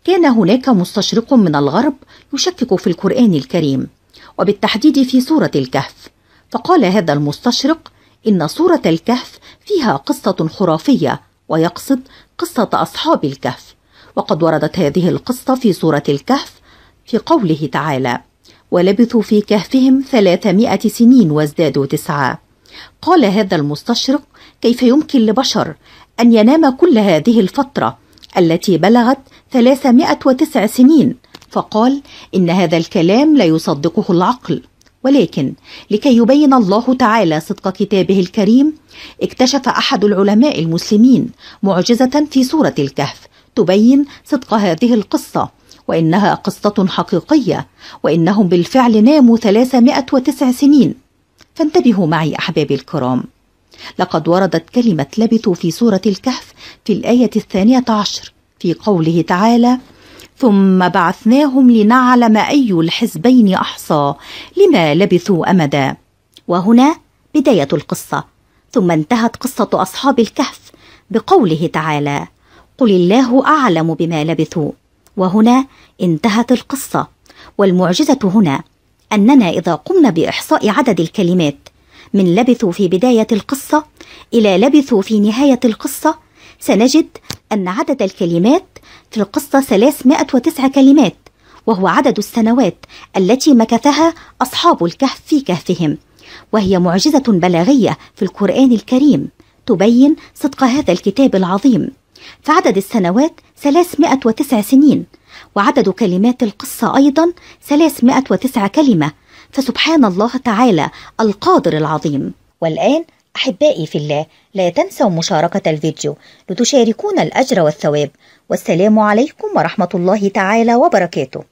كان هناك مستشرق من الغرب يشكك في القرآن الكريم، وبالتحديد في سورة الكهف. فقال هذا المستشرق إن سورة الكهف فيها قصة خرافية، ويقصد قصة أصحاب الكهف. وقد وردت هذه القصة في سورة الكهف في قوله تعالى: ولبثوا في كهفهم 300 سنين وازدادوا 9. قال هذا المستشرق: كيف يمكن لبشر أن ينام كل هذه الفترة التي بلغت 309 سنين؟ فقال إن هذا الكلام لا يصدقه العقل، ولكن لكي يبين الله تعالى صدق كتابه الكريم، اكتشف أحد العلماء المسلمين معجزة في سورة الكهف تبين صدق هذه القصة، وإنها قصة حقيقية، وإنهم بالفعل ناموا 309 سنين. فانتبهوا معي أحبابي الكرام، لقد وردت كلمة لبثوا في سورة الكهف في الآية 12 في قوله تعالى: ثم بعثناهم لنعلم أي الحزبين أحصى لما لبثوا أمدا. وهنا بداية القصة، ثم انتهت قصة أصحاب الكهف بقوله تعالى: قل الله أعلم بما لبثوا. وهنا انتهت القصة. والمعجزة هنا أننا إذا قمنا بإحصاء عدد الكلمات من لبثوا في بداية القصة إلى لبثوا في نهاية القصة، سنجد أن عدد الكلمات في القصة 309 كلمات، وهو عدد السنوات التي مكثها أصحاب الكهف في كهفهم، وهي معجزة بلاغية في القرآن الكريم تبين صدق هذا الكتاب العظيم. فعدد السنوات 309 سنين، وعدد كلمات القصة أيضا 309 كلمة. فسبحان الله تعالى القادر العظيم. والآن أحبائي في الله، لا تنسوا مشاركة الفيديو لتشاركون الأجر والثواب. والسلام عليكم ورحمة الله تعالى وبركاته.